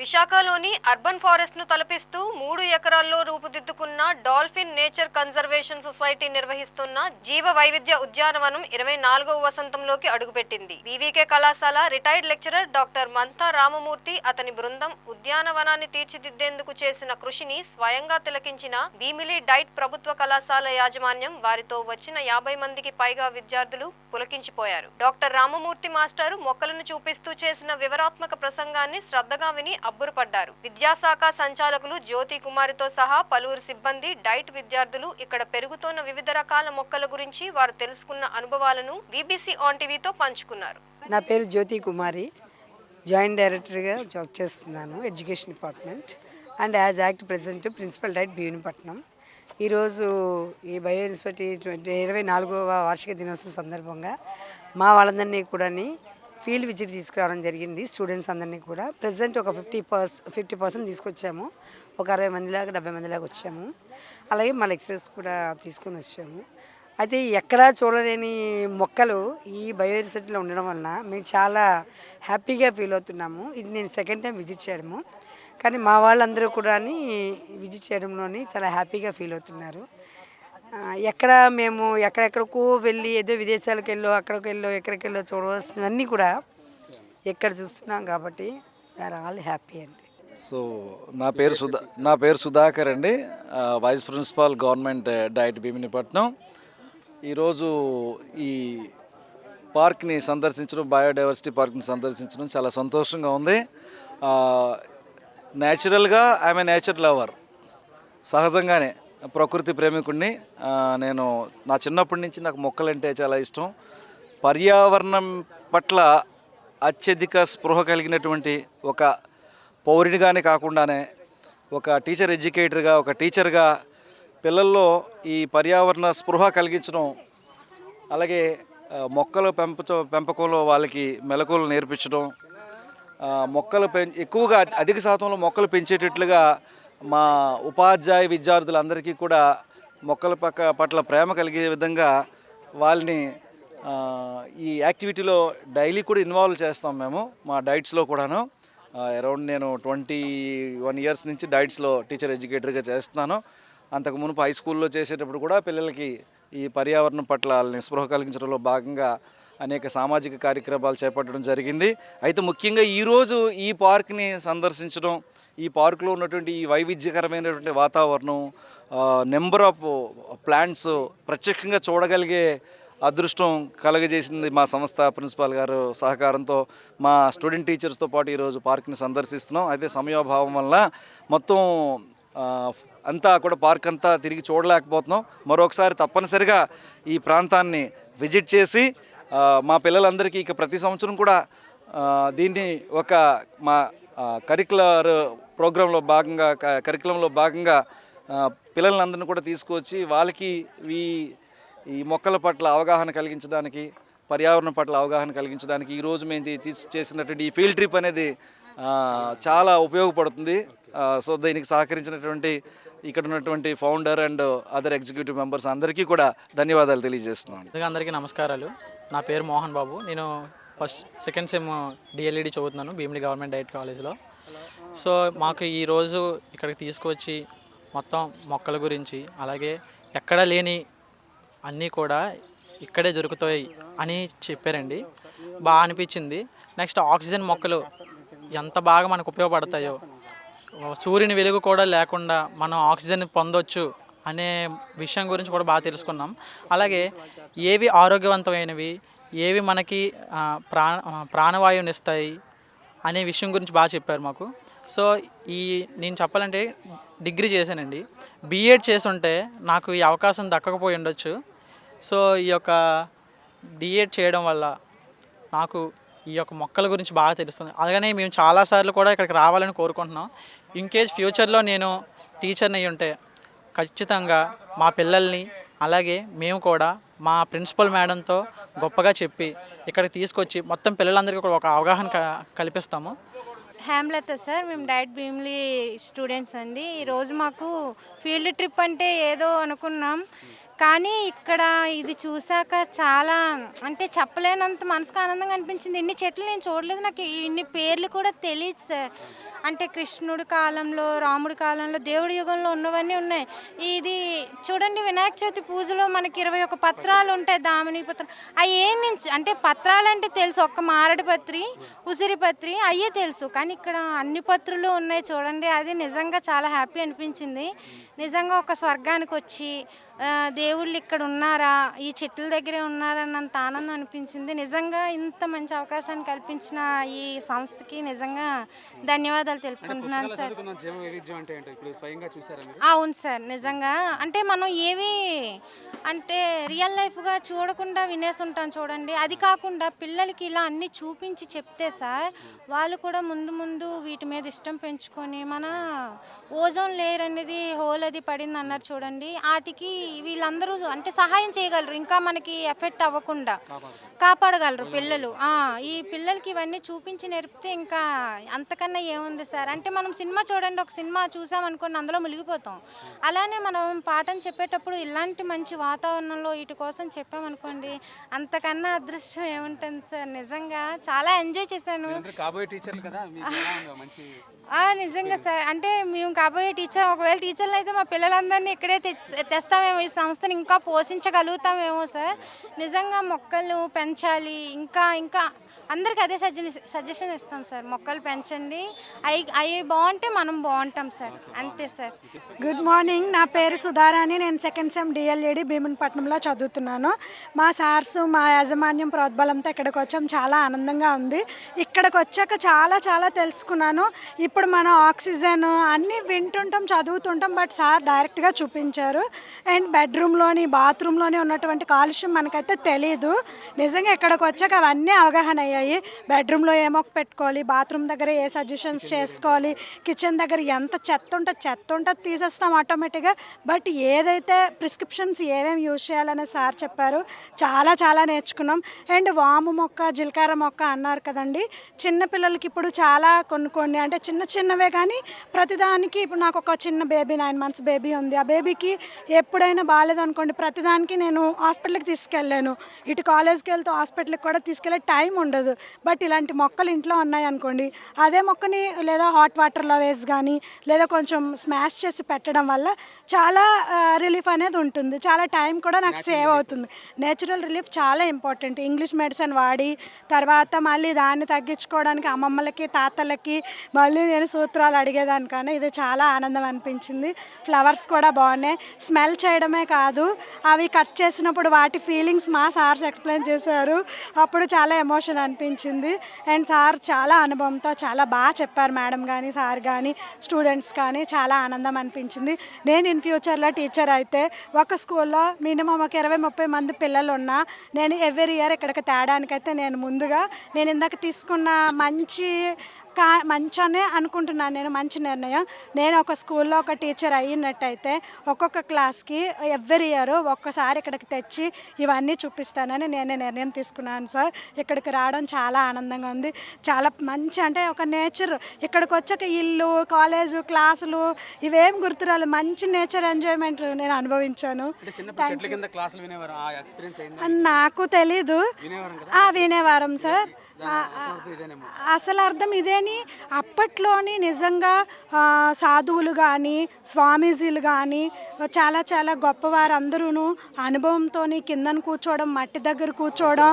విశాఖలోని urban forest ను తలపిస్తూ 3 ఎకరాల్లో రూపుదిద్దుకున్న డాల్ఫిన్ నేచర్ కన్జర్వేషన్ సొసైటీ నిర్వహిస్తున్న జీవ వైవిధ్య ఉద్యానవనం 24వ వసంతంలోకి అడుగుపెట్టింది. బీవీకే కళాశాల రిటైర్డ్ లెక్చరర్ డాక్టర్ మంతా రామమూర్తి అతని బృందం ఉద్యానవనాన్ని తీర్చిదిద్దేందుకు చేసిన కృషిని స్వయంగా తిలకించిన భీమిలి డైట్ ప్రభుత్వ కళాశాల యాజమాన్యం వారితో వచ్చిన 50 మందికి పైగా విద్యార్థులు పులకించిపోయారు. డాక్టర్ రామమూర్తి మాస్టారు మొక్కలను చూపిస్తూ చేసిన వివరాత్మక ప్రసంగాన్ని శ్రద్ధగా విని అబ్బురపడ్డారు. విద్యాశాఖ సంచాలకులు జ్యోతి కుమారితో సహా పలువురు సిబ్బంది డైట్ విద్యార్థులు ఇక్కడ పెరుగుతున్న వివిధ రకాల మొక్కల గురించి వారు తెలుసుకున్న అనుభవాలను బీబీసీ ఆన్ టీవీతో పంచుకున్నారు. నా పేరు జ్యోతి కుమారి, జాయింట్ డైరెక్టర్గా జాబ్ చేస్తున్నాను education department and as act president principal DIET Bheemunipatnam. ఈరోజు ఈ బయో యూనివర్సిటీ 24వ వార్షిక దినోత్సవం సందర్భంగా మా వాళ్ళందరినీ కూడా ఫీల్డ్ విజిట్ తీసుకురావడం జరిగింది. స్టూడెంట్స్ అందరినీ కూడా ప్రెజెంట్ ఒక 50% తీసుకొచ్చాము. ఒక 60 మందిలాగా 70 మందిలాగా వచ్చాము. అలాగే మా లెక్చరర్స్ కూడా తీసుకొని వచ్చాము. అయితే ఎక్కడా చూడలేని మొక్కలు ఈ బయో యూనివర్సిటీలో ఉండడం వలన మేము చాలా హ్యాపీగా ఫీల్ అవుతున్నాము. ఇది నేను సెకండ్ టైం విజిట్ చేయడము, కానీ మా వాళ్ళందరూ కూడా విజిట్ చేయడంలోని చాలా హ్యాపీగా ఫీల్ అవుతున్నారు. మేము ఎక్కడెక్కడికో వెళ్ళి ఏదో విదేశాలకు ఎక్కడికెళ్ళో చూడవలసినవన్నీ కూడా ఎక్కడ చూస్తున్నాం కాబట్టి వీఆర్ ఆల్ హ్యాపీ అండి. సో నా పేరు సుధాకర్ అండి, vice principal government DIET Bheemunipatnam. ఈరోజు ఈ పార్క్ని సందర్శించడం, బయోడైవర్సిటీ పార్క్ని సందర్శించడం చాలా సంతోషంగా ఉంది. న్యాచురల్గా ఐఎమ్ ఏ నేచర్ లవర్, సహజంగానే ప్రకృతి ప్రేమికుడిని నేను. నా చిన్నప్పటి నుంచి నాకు మొక్కలంటే చాలా ఇష్టం. పర్యావరణం పట్ల అత్యధిక స్పృహ కలిగినటువంటి ఒక పౌరునిగానే కాకుండానే ఒక టీచర్ ఎడ్యుకేటర్గా, ఒక టీచర్గా పిల్లల్లో ఈ పర్యావరణ స్పృహ కలిగించడం, అలాగే మొక్కల పెంపకంలో వాళ్ళకి మెలకువలు నేర్పించడం, మొక్కలు ఎక్కువగా అధిక శాతంలో మొక్కలు పెంచేటట్లుగా మా ఉపాధ్యాయ విద్యార్థులందరికీ కూడా మొక్కల పట్ల ప్రేమ కలిగే విధంగా వాళ్ళని ఈ యాక్టివిటీలో డైలీ కూడా ఇన్వాల్వ్ చేస్తాం మేము మా డైట్స్లో కూడాను. అరౌండ్ నేను 21 ఇయర్స్ నుంచి డైట్స్లో టీచర్ ఎడ్యుకేటర్గా చేస్తున్నాను. అంతకు మునుపు హై స్కూల్లో చేసేటప్పుడు కూడా పిల్లలకి ఈ పర్యావరణం పట్ల వాళ్ళని స్పృహ కలిగించడంలో భాగంగా అనేక సామాజిక కార్యక్రమాలు చేపట్టడం జరిగింది. అయితే ముఖ్యంగా ఈరోజు ఈ పార్క్ని సందర్శించడం, ఈ పార్కులో ఉన్నటువంటి ఈ వైవిధ్యకరమైనటువంటి వాతావరణం, నెంబర్ ఆఫ్ ప్లాంట్స్ ప్రత్యక్షంగా చూడగలిగే అదృష్టం కలగజేసింది మా సంస్థ ప్రిన్సిపాల్ గారు సహకారంతో. మా స్టూడెంట్ టీచర్స్తో పాటు ఈరోజు పార్క్ని సందర్శిస్తున్నాం. అయితే సమయాభావం వల్ల మొత్తం అంతా కూడా పార్క్ అంతా తిరిగి చూడలేకపోతున్నాం. మరొకసారి తప్పనిసరిగా ఈ ప్రాంతాన్ని విజిట్ చేసి మా పిల్లలందరికీ ఇక ప్రతి సంవత్సరం కూడా దీన్ని ఒక మా కరికులంలో భాగంగా పిల్లలందరినీ కూడా తీసుకొచ్చి వాళ్ళకి ఈ మొక్కల పట్ల అవగాహన కలిగించడానికి, పర్యావరణం పట్ల అవగాహన కలిగించడానికి ఈరోజు మేము చేసినటువంటి ఈ ఫీల్డ్ ట్రిప్ అనేది చాలా ఉపయోగపడుతుంది. సో దీనికి సహకరించినటువంటి ఇక్కడ ఉన్నటువంటి founder and other executive members అందరికీ కూడా ధన్యవాదాలు తెలియజేస్తున్నాను. అందరికీ నమస్కారాలు. నా పేరు మోహన్ బాబు. నేను సెకండ్ సెమ్ డిఎల్ఈడి చదువుతున్నాను భీమిలి గవర్నమెంట్ డైట్ కాలేజ్లో. సో మాకు ఈరోజు ఇక్కడికి తీసుకొచ్చి మొత్తం మొక్కల గురించి, అలాగే ఎక్కడ లేని అన్నీ కూడా ఇక్కడే దొరుకుతాయి అని చెప్పారండి. బాగా అనిపించింది. నెక్స్ట్ ఆక్సిజన్ మొక్కలు ఎంత బాగా మనకు ఉపయోగపడతాయో, సూర్యుని వెలుగు కూడా లేకుండా మనం ఆక్సిజన్ పొందొచ్చు అనే విషయం గురించి కూడా బాగా తెలుసుకున్నాం. అలాగే ఏవి ఆరోగ్యవంతమైనవి, ఏవి మనకి ప్రాణవాయువుని ఇస్తాయి అనే విషయం గురించి బాగా చెప్పారు మాకు. సో నేను చెప్పాలంటే డిగ్రీ చేశానండి. బీఎడ్ చేసుంటే నాకు ఈ అవకాశం దక్కకపోయి ఉండొచ్చు. సో ఈ యొక్క డిఎడ్ చేయడం వల్ల నాకు ఈ యొక్క మొక్కల గురించి బాగా తెలుస్తుంది. అలాగనే మేము చాలాసార్లు కూడా ఇక్కడికి రావాలని కోరుకుంటున్నాం. ఇన్ కేస్ ఫ్యూచర్లో నేను టీచర్ని అయ్యి ఉంటే ఖచ్చితంగా మా పిల్లల్ని, అలాగే మేము కూడా మా ప్రిన్సిపల్ మేడంతో గొప్పగా చెప్పి ఇక్కడికి తీసుకొచ్చి మొత్తం పిల్లలందరికీ కూడా ఒక అవగాహన కల్పిస్తాము. హేమలత సార్, మేము డైట్ భీమిలి స్టూడెంట్స్ అండి. ఈరోజు మాకు ఫీల్డ్ ట్రిప్ అంటే ఏదో అనుకున్నాం, కానీ ఇక్కడ ఇది చూసాక చాలా అంటే చెప్పలేనంత మనసుకు ఆనందంగా అనిపించింది. ఇన్ని చెట్లు నేను చూడలేదు, నాకు ఇన్ని పేర్లు కూడా తెలియదు సార్. అంటే కృష్ణుడి కాలంలో, రాముడి కాలంలో, దేవుడి యుగంలో ఉన్నవన్నీ ఉన్నాయి. ఇది చూడండి, వినాయక చవితి పూజలో మనకి 21 పత్రాలు ఉంటాయి, దామిని పత్రం. అవి ఏం నుంచి అంటే పత్రాలు అంటే తెలుసు, ఒక్క మారడి పత్రి, ఉసిరి పత్రి అయ్యే తెలుసు. కానీ ఇక్కడ అన్ని పత్రులు ఉన్నాయి చూడండి, అది నిజంగా చాలా హ్యాపీ అనిపించింది. నిజంగా ఒక స్వర్గానికి వచ్చి దేవుళ్ళు ఇక్కడ ఉన్నారా, ఈ చెట్ల దగ్గరే ఉన్నారా అన్నంత ఆనందం అనిపించింది. నిజంగా ఇంత మంచి అవకాశాన్ని కల్పించిన ఈ సంస్థకి నిజంగా ధన్యవాదాలు తెలుపుకుంటున్నాను సార్. అవును సార్, నిజంగా అంటే మనం ఏవి అంటే రియల్ లైఫ్గా చూడకుండా వినేసి ఉంటాం చూడండి. అది కాకుండా పిల్లలకి ఇలా అన్నీ చూపించి చెప్తే సార్ వాళ్ళు కూడా ముందు ముందు వీటి మీద ఇష్టం పెంచుకొని, మన ఓజోన్ లేయర్ అనేది హోల్ అది పడింది అన్నారు చూడండి, వాటికి వీళ్ళందరూ అంటే సహాయం చేయగలరు, ఇంకా మనకి ఎఫెక్ట్ అవ్వకుండా కాపాడగలరు పిల్లలు. ఈ పిల్లలకి ఇవన్నీ చూపించి నేర్పితే ఇంకా అంతకన్నా ఏముంది సార్. అంటే మనం సినిమా చూడండి, ఒక సినిమా చూసామనుకోండి అందులో మునిగిపోతాం. అలానే మనం పాఠం చెప్పేటప్పుడు ఇలాంటి మంచి వాతావరణంలో వీటి కోసం చెప్పామనుకోండి, అంతకన్నా అదృష్టం ఏముంటుంది సార్. నిజంగా చాలా ఎంజాయ్ చేశాను. నిజంగా సార్, అంటే మేము కాబోయే టీచర్, ఒకవేళ టీచర్లు అయితే మా పిల్లలందరినీ ఇక్కడే తెస్తామేమో, ఈ సంస్థని ఇంకా పోషించగలుగుతామేమో సార్. నిజంగా మొక్కలు పెంచాలి, ఇంకా ఇంకా అందరికి అదే సజెషన్ ఇస్తాం సార్, మొక్కలు పెంచండి, అవి బాగుంటే మనం బాగుంటాం సార్, అంతే సార్. గుడ్ మార్నింగ్, నా పేరు సుధారాణి. నేను సెకండ్ సెమ్ డిఎల్ఈడి భీమునిపట్నంలో చదువుతున్నాను. మా సార్సు, మా యాజమాన్యం ప్రోద్బలంతో ఇక్కడికి వచ్చాం, చాలా ఆనందంగా ఉంది. ఇక్కడికి వచ్చాక చాలా చాలా తెలుసుకున్నాను. ఇప్పుడు మనం ఆక్సిజన్ అన్నీ వింటుంటాం, చదువుతుంటాం, బట్ సార్ డైరెక్ట్గా చూపించారు. అండ్ బెడ్రూమ్లోని, బాత్రూంలోని ఉన్నటువంటి కాలుష్యం మనకైతే తెలియదు. నిజంగా ఇక్కడికి వచ్చాక అవన్నీ అవగాహన అయ్యాయి. బెడ్రూమ్లో ఏ మొక్క పెట్టుకోవాలి, బాత్రూమ్ దగ్గర ఏ సజెషన్స్ చేసుకోవాలి, కిచెన్ దగ్గర ఎంత చెత్త ఉంటుంది తీసేస్తాం ఆటోమేటిక్గా. బట్ ఏదైతే ప్రిస్క్రిప్షన్స్ ఏమేమి యూజ్ చేయాలని సార్ చెప్పారు, చాలా చాలా నేర్చుకున్నాం. అండ్ వాము మొక్క, జీలకర్ర మొక్క అన్నారు కదండి, చిన్నపిల్లలకి ఇప్పుడు చాలా కొన్ని అంటే చిన్నవే కానీ ప్రతిదానికి, ఇప్పుడు నాకు ఒక చిన్న బేబీ 9 months బేబీ ఉంది. ఆ బేబీకి ఎప్పుడైనా బాగాలేదనుకోండి, ప్రతిదానికి నేను హాస్పిటల్కి తీసుకెళ్ళాను. ఇటు కాలేజ్కి వెళ్తూ హాస్పిటల్కి కూడా తీసుకెళ్ళే టైం ఉండదు. బట్ ఇలాంటి మొక్కలు ఇంట్లో ఉన్నాయి అనుకోండి, అదే మొక్కని లేదా హాట్ వాటర్లో వేసి కానీ లేదా కొంచెం స్మాష్ చేసి పెట్టడం వల్ల చాలా రిలీఫ్ అనేది ఉంటుంది. చాలా టైం కూడా నాకు సేవ్ అవుతుంది. నేచురల్ రిలీఫ్ చాలా ఇంపార్టెంట్. ఇంగ్లీష్ మెడిసిన్ వాడి తర్వాత మళ్ళీ దాన్ని తగ్గించుకోవడానికి అమ్మమ్మలకి, తాతలకి మళ్ళీ నేను సూత్రాలు అడిగేదానికన్నా ఇది చాలా ఆనందం అనిపించింది. ఫ్లవర్స్ కూడా బాగున్నాయి. స్మెల్ చేయడమే కాదు, అవి కట్ చేసినప్పుడు వాటి ఫీలింగ్స్ మా సార్స్ ఎక్స్ప్లెయిన్ చేశారు. అప్పుడు చాలా ఎమోషన్ అనిపించింది. అండ్ సార్ చాలా అనుభవంతో చాలా బాగా చెప్పారు. మేడం కానీ, సార్ కానీ, స్టూడెంట్స్ కానీ చాలా ఆనందం అనిపించింది. నేను ఇన్ ఫ్యూచర్లో టీచర్ అయితే ఒక స్కూల్లో మినిమం ఒక 20-30 మంది పిల్లలు ఉన్నా నేను ఎవ్రీ ఇయర్ ఇక్కడికి తేడానికైతే నేను ముందుగా నేను ఇందాక తీసుకున్న మంచనే అనుకుంటున్నాను. నేను మంచి నిర్ణయం. నేను ఒక స్కూల్లో ఒక టీచర్ అయినట్టయితే ఒక్కొక్క క్లాస్కి ఎవ్రీ ఇయర్ ఒక్కసారి ఇక్కడికి తెచ్చి ఇవన్నీ చూపిస్తానని నేనే నిర్ణయం తీసుకున్నాను సార్. ఇక్కడికి రావడం చాలా ఆనందంగా ఉంది. చాలా మంచి అంటే ఒక నేచర్, ఇక్కడికి వచ్చాక ఇల్లు, కాలేజు, క్లాసులు ఇవేం గుర్తురాలు, మంచి నేచర్ ఎంజాయ్మెంట్ నేను అనుభవించాను. నాకు తెలీదు, వినేవారం సార్. అసలు అర్థం ఇదేని అప్పట్లోని నిజంగా సాధువులు కానీ, స్వామీజీలు కానీ చాలా చాలా గొప్పవారు అందరూ అనుభవంతో కిందన కూర్చోవడం, మట్టి దగ్గర కూర్చోవడం.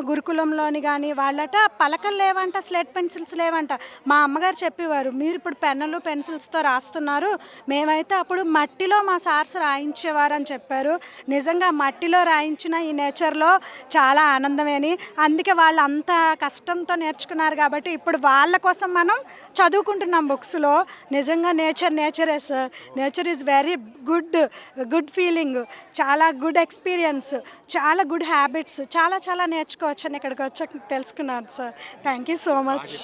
గురుకులంలోని కానీ వాళ్ళట పలకలు లేవంట, స్లేట్ పెన్సిల్స్ లేవంట. మా అమ్మగారు చెప్పేవారు, మీరు ఇప్పుడు పెన్నులు పెన్సిల్స్తో రాస్తున్నారు, మేమైతే అప్పుడు మట్టిలో మా సార్స్ రాయించేవారు అని చెప్పారు. నిజంగా మట్టిలో రాయించిన ఈ నేచర్లో చాలా ఆనందమేని. అందుకే వాళ్ళు అంత కష్టంతో నేర్చుకున్నారు కాబట్టి ఇప్పుడు వాళ్ళ కోసం మనం చదువుకుంటున్నాం బుక్స్లో. నిజంగా నేచరే sir. Nature is very good feeling, చాలా గుడ్ ఎక్స్పీరియన్స్, చాలా గుడ్ హ్యాబిట్స్, చాలా చాలా నేర్చుకోవచ్చు అని ఇక్కడికి వచ్చాక తెలుసుకున్నాను sir. Thank you so much.